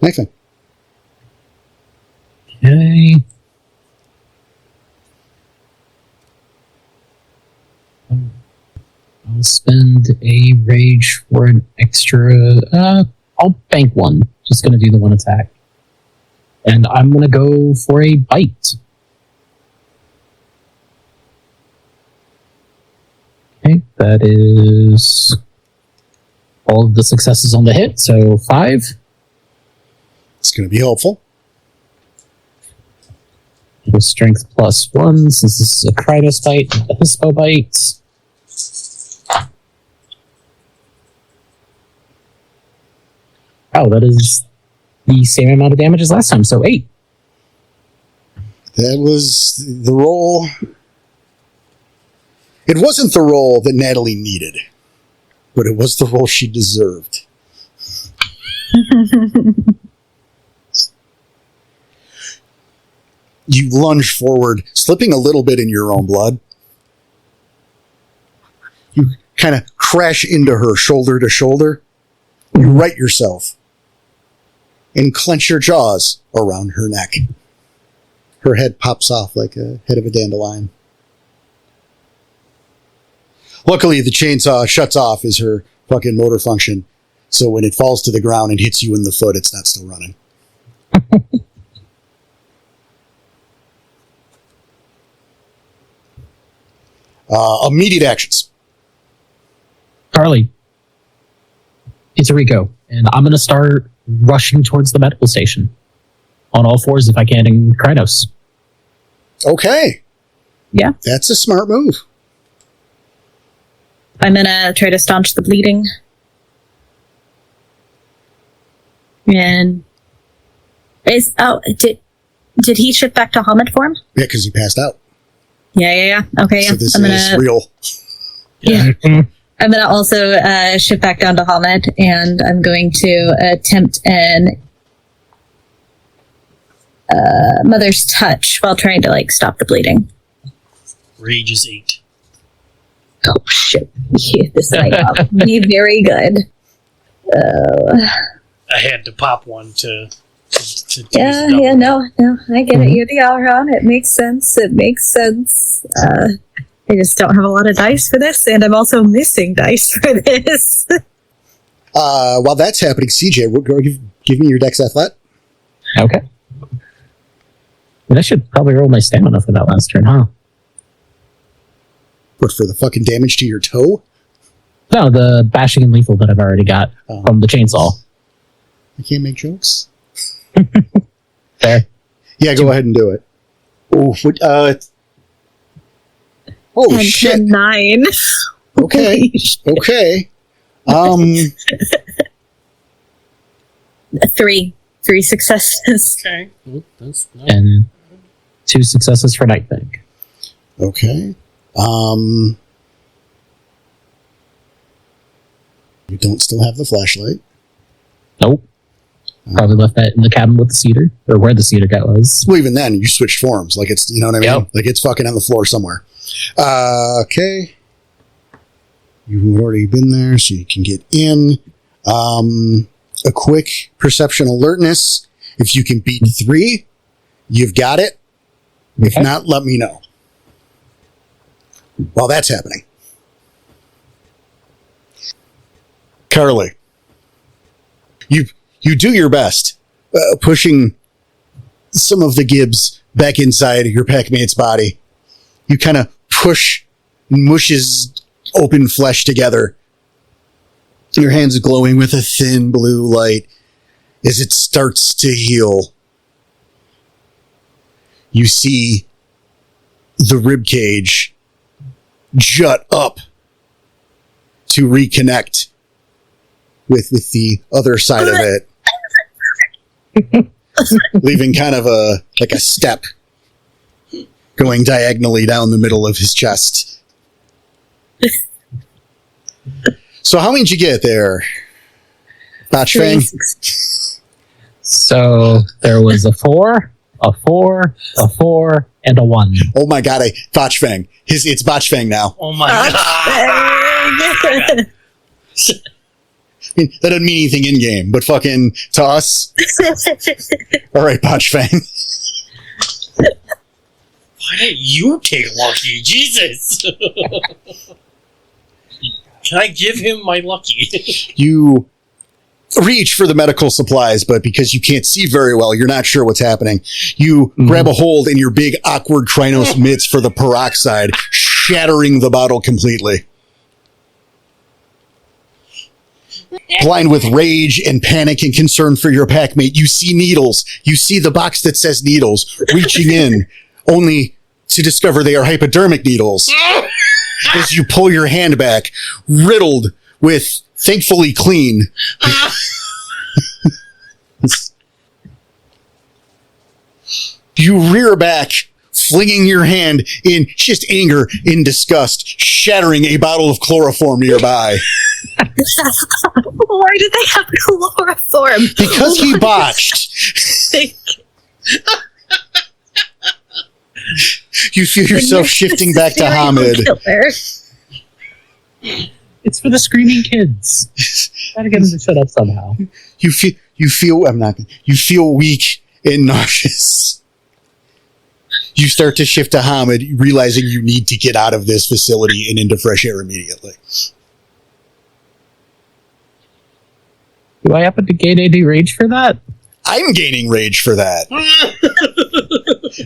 Nathan. Okay. I'll spend a rage for an extra. I'll bank one. Just gonna do the one attack, and I'm gonna go for a bite. Okay, that is all of the successes on the hit. So 5. It's going to be helpful. With strength +1, since this is a Krynos bite, not a Hispo bite. Oh, that is the same amount of damage as last time, so 8. That was the roll. It wasn't the roll that Natalie needed, but it was the roll she deserved. You lunge forward, slipping a little bit in your own blood. You kind of crash into her shoulder to shoulder. You right yourself and clench your jaws around her neck. Her head pops off like a head of a dandelion. Luckily, the chainsaw shuts off as her fucking motor function. So when it falls to the ground and hits you in the foot, it's not still running. Immediate actions. Carly, it's Rico, and I'm going to start rushing towards the medical station on all fours if I can in Krynos. Okay. Yeah. That's a smart move. I'm gonna try to staunch the bleeding. And did he shift back to Hamid form? Yeah, because he passed out. Yeah. Okay, yeah. So this I'm is gonna, real. yeah. I'm gonna also shift back down to Hamid, and I'm going to attempt an Mother's Touch while trying to stop the bleeding. Rage is 8. Oh shit! Yeah, this might not be very good. I had to pop one to Yeah, no, I get it. You're the Alron. It makes sense. I just don't have a lot of dice for this, and I'm also missing dice for this. While that's happening, CJ, give me your Dex Athlet. Okay. And I should probably roll my stamina for that last turn, huh? What, for the fucking damage to your toe? No, the bashing and lethal that I've already got from the chainsaw. I can't make jokes. Fair. Yeah, go ahead and do it. Oh, shit. 9. Okay. Okay. 3 successes. Okay. That's nice. And 2 successes for Nightthing. Okay. You don't still have the flashlight. Nope. Probably left that in the cabin with the cedar, or where the cedar guy was. Well, even then, you switched forms. Like, it's, you know what I mean? Yep. Like, it's fucking on the floor somewhere. Okay. You've already been there, so you can get in. A quick perception alertness. If you can beat 3, you've got it. If Okay. not, let me know. While that's happening. Carly, you do your best, pushing some of the Gibbs back inside your packmate's body. You kind of push and mush his open flesh together Your hands glowing with a thin blue light as it starts to heal. You see the rib cage jut up to reconnect with the other side of it, leaving kind of a step going diagonally down the middle of his chest. So how many did you get there, Botchfang? So there was a 4, a 4, a 4, and a 1. Oh my god, Botchfang. It's Botchfang now. Oh my god. I mean, that doesn't mean anything in game, but fucking to us. Alright, Botchfang. Why didn't you take Lucky? Jesus! Can I give him my Lucky? You reach for the medical supplies, but because you can't see very well, you're not sure what's happening. You grab a hold in your big, awkward Krynos mitts for the peroxide, shattering the bottle completely. Blind with rage and panic and concern for your packmate, you see needles. You see the box that says needles reaching in, only to discover they are hypodermic needles. As you pull your hand back, riddled with, thankfully clean. You rear back, flinging your hand in just anger, in disgust, shattering a bottle of chloroform nearby. Why did they have chloroform? Because he botched. You feel yourself shifting back to Hamid. It's for the screaming kids. Gotta get them to shut up somehow. You feel weak and nauseous. You start to shift to Hamid, realizing you need to get out of this facility and into fresh air immediately. Do I happen to gain any rage for that? I'm gaining rage for that.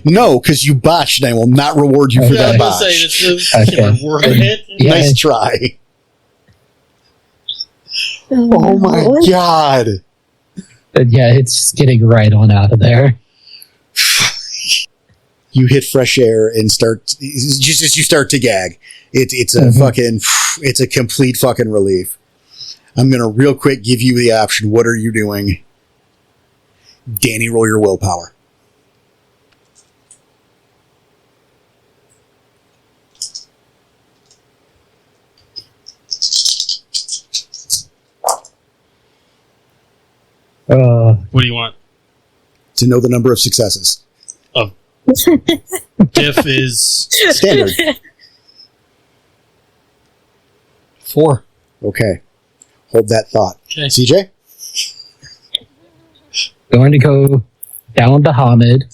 No, because you botched, and I will not reward you for that botch. Nice try. Oh my god. But yeah, it's just getting right on out of there. You hit fresh air and start, just as you start to gag. It's a it's a complete fucking relief. I'm going to real quick give you the option. What are you doing? Danny, roll your willpower. What do you want? To know the number of successes. Oh. Diff is standard. 4. Okay. Hold that thought. Okay. CJ? Going to go down to Hamid.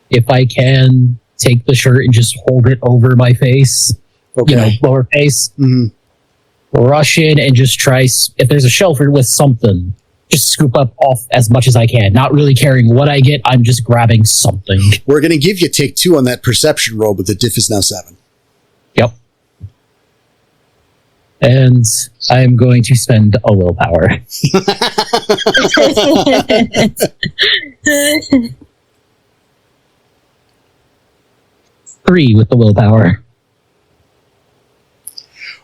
If I can, take the shirt and just hold it over my face. Okay. Lower face. Rush in and just try, if there's a shelf with something, just scoop up off as much as I can. Not really caring what I get, I'm just grabbing something. We're going to give you take 2 on that perception roll, but the diff is now 7. Yep. And I'm going to spend a willpower. 3 with the willpower.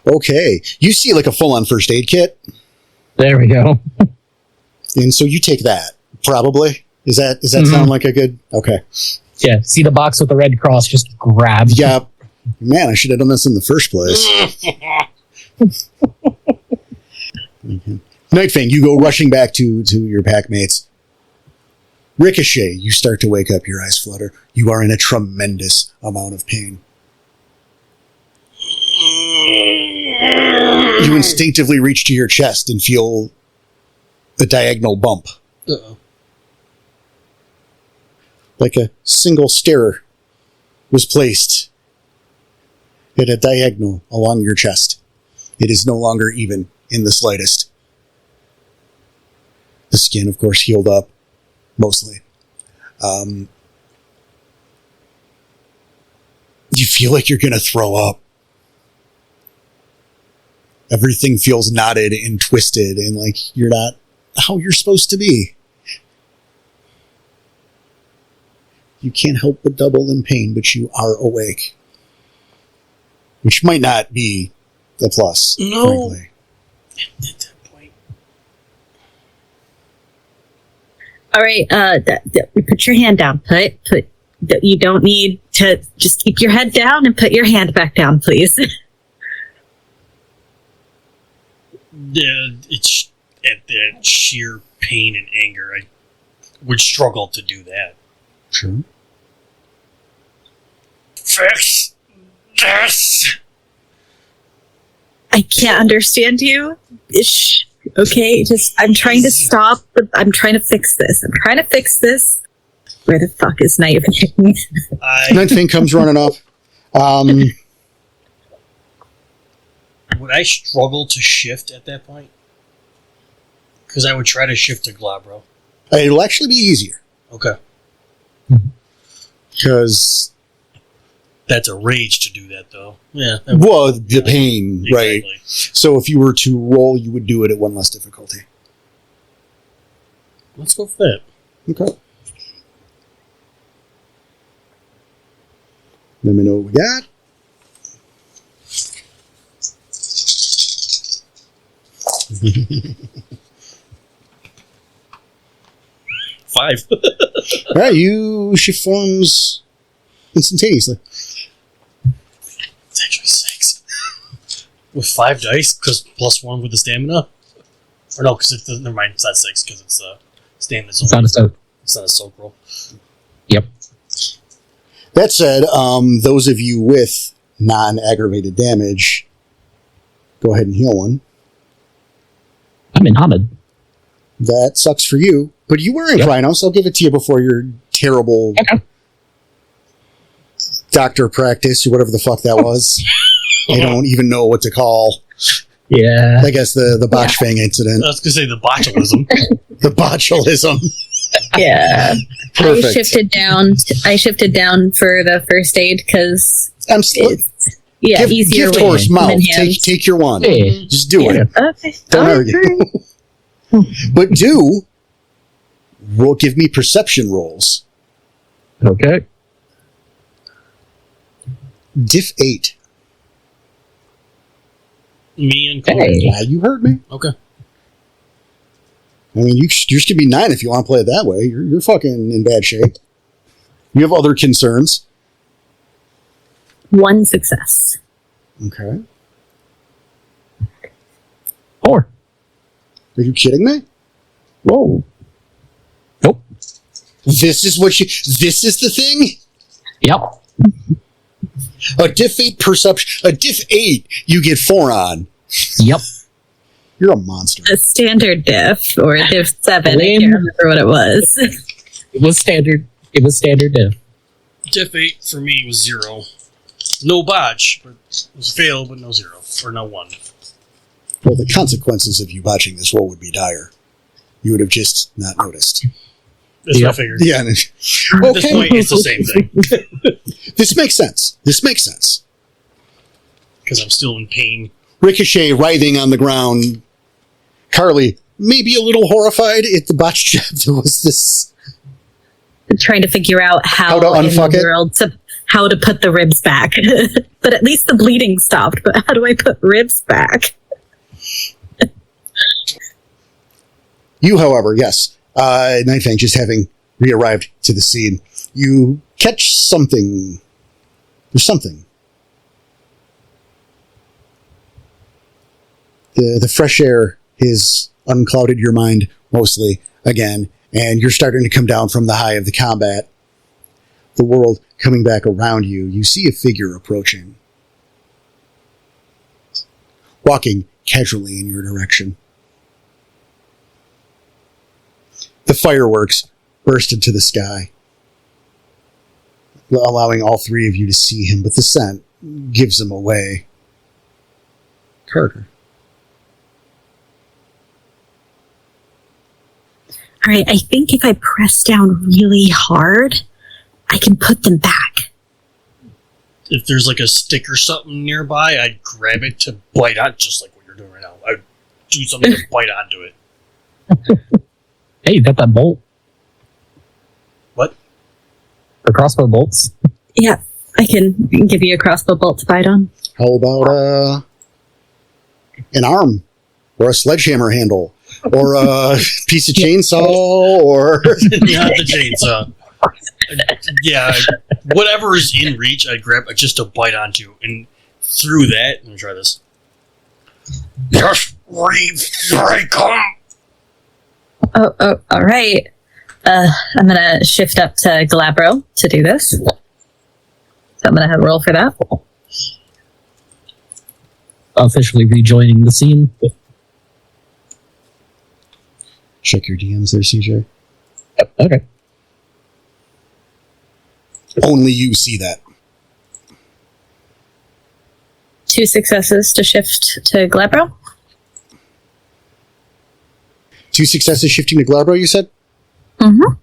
Okay. You see like a full-on first aid kit. There we go. And so you take that, probably. Does that sound like a good... Okay. Yeah, see the box with the red cross, just grab. Yeah. Man, I should have done this in the first place. Okay. Nightfang, you go rushing back to your packmates. Ricochet, you start to wake up, your eyes flutter. You are in a tremendous amount of pain. You instinctively reach to your chest and feel a diagonal bump. Uh-oh. Like a single stair was placed at a diagonal along your chest. It is no longer even in the slightest. The skin, of course, healed up, mostly. You feel like you're going to throw up. Everything feels knotted and twisted and like you're not how you're supposed to be. You can't help but double in pain, but you are awake. Which might not be a plus, No. frankly. At that point. All right, put your hand down. You don't need to just keep your head down and put your hand back down, please. It's at that sheer pain and anger. I would struggle to do that. Sure. Fix this! I can't understand you. Ish. Okay, I'm trying to stop, but I'm trying to fix this. Where the fuck is Night Vane? Night Vane comes running up. Would I struggle to shift at that point? Because I would try to shift to Glabro. It'll actually be easier. Okay. Because... That's a rage to do that, though. Yeah. Well, the pain, right? Exactly. So if you were to roll, you would do it at one less difficulty. Let's go for that. Okay. Let me know what we got. Five. All right, she forms instantaneously. It's actually 6. With 5 dice, because +1 with the stamina? Or no, because never mind, it's not 6, because it's stamina. It's not a soak. It's not a soak roll. Yep. That said, those of you with non-aggravated damage, go ahead and heal one. I'm in Hamid. That sucks for you, but you were in Krynos. I'll give it to you before your terrible doctor practice or whatever the fuck that was. I don't even know what to call. Yeah. I guess the botch fang incident. I was going to say the botulism. The botulism. Yeah. Perfect. I shifted down for the first aid because I'm still, easier gift with horse human mouth. hands. Take your one. Hey. Just do it. Okay. Don't All argue. right. But give me perception rolls. Okay. Diff 8. Me and Cole. Hey. You heard me. Okay. I mean, yours could be 9 if you want to play it that way. You're fucking in bad shape. You have other concerns. 1 success. Okay. 4. Are you kidding me? Whoa. Nope. This is the thing? Yep. A diff 8 perception. A diff 8 you get 4 on. Yep. You're a monster. A standard diff or a diff 7. I Lame. can't remember what it was. It was standard. Diff. Diff 8 for me was 0. No botch, but it was a fail, but no 0. Or no 1. Well, the consequences of you botching this roll would be dire. You would have just not noticed. That's what I Yep. figured. Yeah. At this Okay. point, it's the same thing. This makes sense. Because I'm still in pain. Ricochet writhing on the ground. Carly, maybe a little horrified at the botch job that was this. Trying to figure out how to in unfuck the it? world how to put the ribs back. But at least the bleeding stopped. But how do I put ribs back? You, however, yes. Night Fang just having re-arrived to the scene. You catch something. There's something. The fresh air has unclouded your mind mostly again, and you're starting to come down from the high of the combat. The world coming back around you. You see a figure approaching. Walking casually in your direction. The fireworks burst into the sky, allowing all 3 of you to see him, but the scent gives him away. Carter. All right, I think if I press down really hard, I can put them back. If there's like a stick or something nearby, I'd grab it to bite out, just like what you're doing right now. I'd do something to bite onto it. Hey, you got that bolt? What? For crossbow bolts? Yeah, I can give you a crossbow bolt to bite on. How about an arm or a sledgehammer handle or a piece of chainsaw or Not the chainsaw. Yeah, whatever is in reach, I grab just to bite onto, and through that, let me try this. Just leave, I come. Oh, all right. I'm gonna shift up to Glabro to do this. So I'm gonna have a roll for that. Officially rejoining the scene. check your DMs there, CJ. Yep, okay. Only you see that. 2 successes to shift to Glabro. 2 successes shifting to Glabro, you said? Mm-hmm.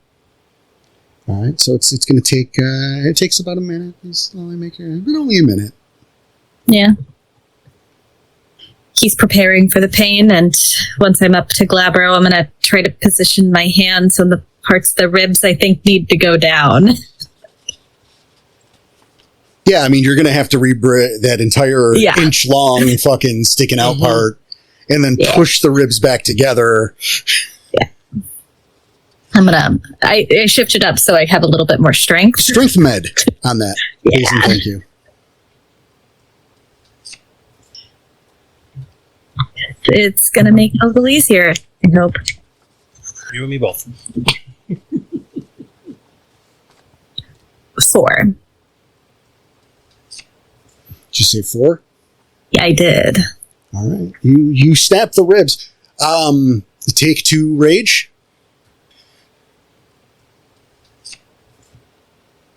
All right, so it's going to take it takes about a minute. But only a minute. Yeah. He's preparing for the pain, and once I'm up to Glabro, I'm going to try to position my hands on the parts of the ribs I think need to go down. Yeah, I mean, you're going to have to that entire inch-long fucking sticking out part, and then push the ribs back together. Yeah. I shifted up so I have a little bit more strength. Strength med on that. Please and thank you. It's going to make it a little easier, I hope. You and me both. 4. Did you say 4? Yeah, I did. All right. You snap the ribs. Take 2 rage.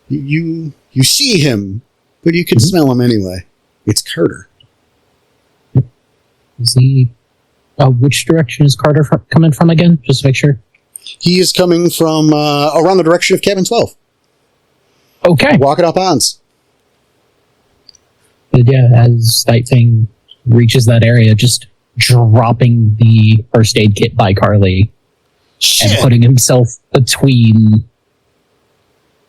You see him, but you can smell him anyway. It's Carter. Is he... which direction is Carter coming from again? Just to make sure. He is coming from around the direction of Cabin 12. Okay. Walking up ons. But yeah, as Night Thing reaches that area, just dropping the first aid kit by Carly and putting himself between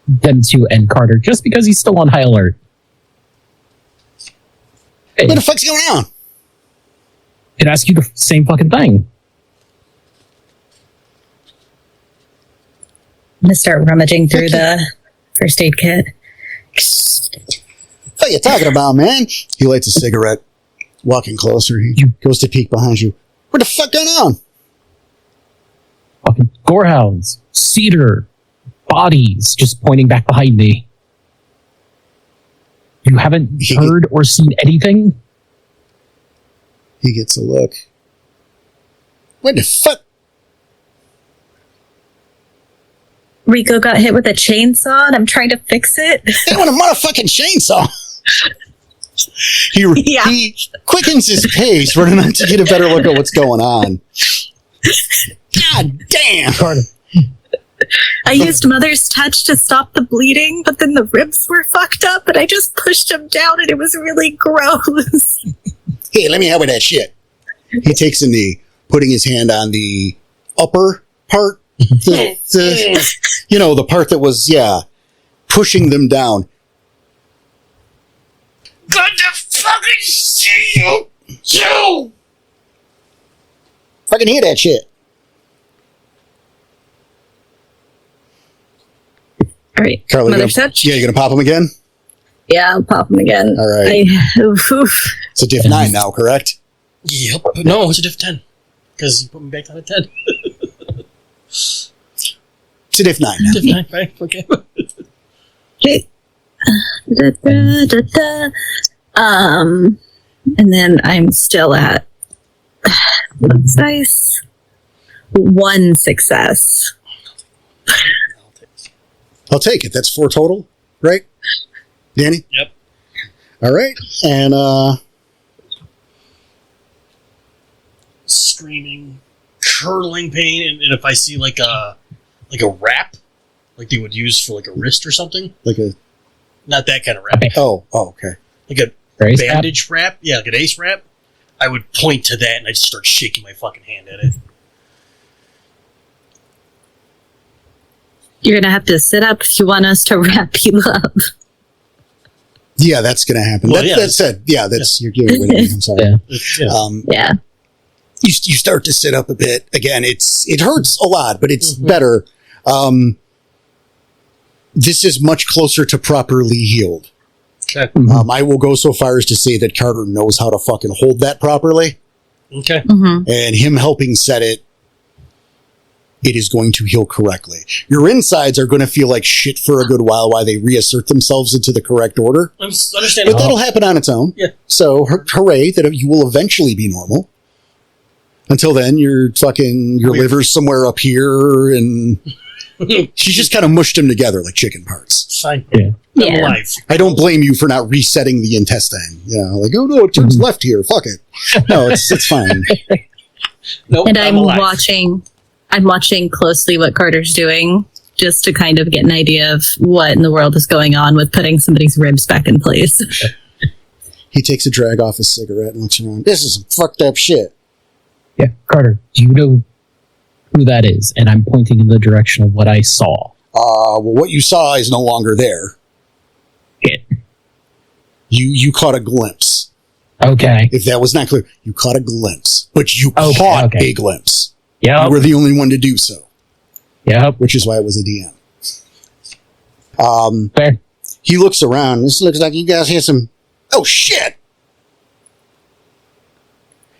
them two and Carter, just because he's still on high alert. Hey, What the fuck's going on? it asks you the same fucking thing. I'm going to start rummaging through the first aid kit. What are you talking about, man? He lights a cigarette. Walking closer, he goes to peek behind you. What the fuck going on? Fucking gorehounds, cedar, bodies, just pointing back behind me. You haven't heard or seen anything? He gets a look. What the fuck? Rico got hit with a chainsaw and I'm trying to fix it. They want a motherfucking chainsaw. He quickens his pace, running out to get a better look at what's going on. God damn! Carter. I used Mother's Touch to stop the bleeding, but then the ribs were fucked up and I just pushed them down and it was really gross. Hey, let me help with that shit. He takes a knee, putting his hand on the upper part. The part that was, pushing them down. Good to fucking see you! You! Fucking hear that shit. All right, Carly, Mother's Touch? Yeah, you're going to pop him again? Yeah, I'll pop them again. All right. Oof. It's a diff 9 now, correct? Yep. No, it's a diff 10. Because you put me back down at 10. It's a diff 9 now. Diff 9, right? Okay. Okay. And then I'm still at what's nice? 1 success. I'll take it. That's 4 total, right? Danny? Yep. All right. And, Screaming, curdling pain, and if I see like a wrap, like they would use for like a wrist or something, like a... not that kind of wrap, Oh, okay. like a Race bandage wrap, yeah, like an ace wrap. I would point to that and I'd start shaking my fucking hand at it. You're going to have to sit up if you want us to wrap you up. Yeah, that's going to happen. Well, That's it. Yeah, that's you're winning. I'm sorry. Yeah. You start to sit up a bit. Again, it hurts a lot, but it's better. This is much closer to properly healed. Okay. I will go so far as to say that Carter knows how to fucking hold that properly. Okay. And him helping set it, it is going to heal correctly. Your insides are going to feel like shit for a good while they reassert themselves into the correct order. I'm understanding. But that'll happen on its own. Yeah. So hooray that you will eventually be normal. Until then, your liver's somewhere up here, and she's just kind of mushed them together like chicken parts. Fine. Yeah. I'm alive. I don't blame you for not resetting the intestine. You know, like, oh no, it turns left here. Fuck it. No, it's fine. Nope, And I'm alive. I'm watching closely what Carter's doing, just to kind of get an idea of what in the world is going on with putting somebody's ribs back in place. He takes a drag off his cigarette and looks around. This is some fucked up shit. Yeah, Carter, do you know who that is? And I'm pointing in the direction of what I saw. Well, what you saw is no longer there. It. You caught a glimpse. Okay. If that was not clear, you caught a glimpse. But you Okay, caught okay. a glimpse. Yep. You were the only one to do so. Yep. Which is why it was a DM. Fair. He looks around. This looks like you guys had some... Oh, shit!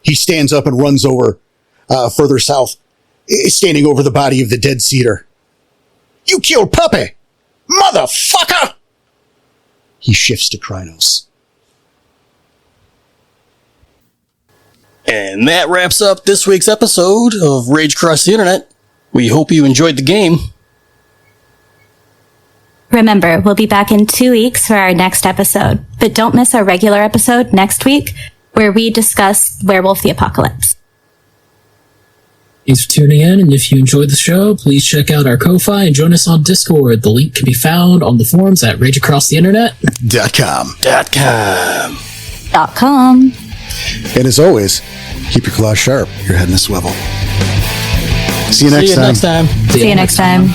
He stands up and runs over further south, standing over the body of the dead cedar. You killed Puppy! Motherfucker! He shifts to Krynos. And that wraps up this week's episode of Rage Across the Internet. We hope you enjoyed the game. Remember, we'll be back in 2 weeks for our next episode, but don't miss our regular episode next week where we discuss Werewolf the Apocalypse. Thanks for tuning in, and if you enjoyed the show, please check out our Ko-Fi and join us on Discord. The link can be found on the forums at rageacrosstheinternet.com. .com. And as always, keep your claws sharp, your head in a swivel. See you next time. See you next time. See you next time.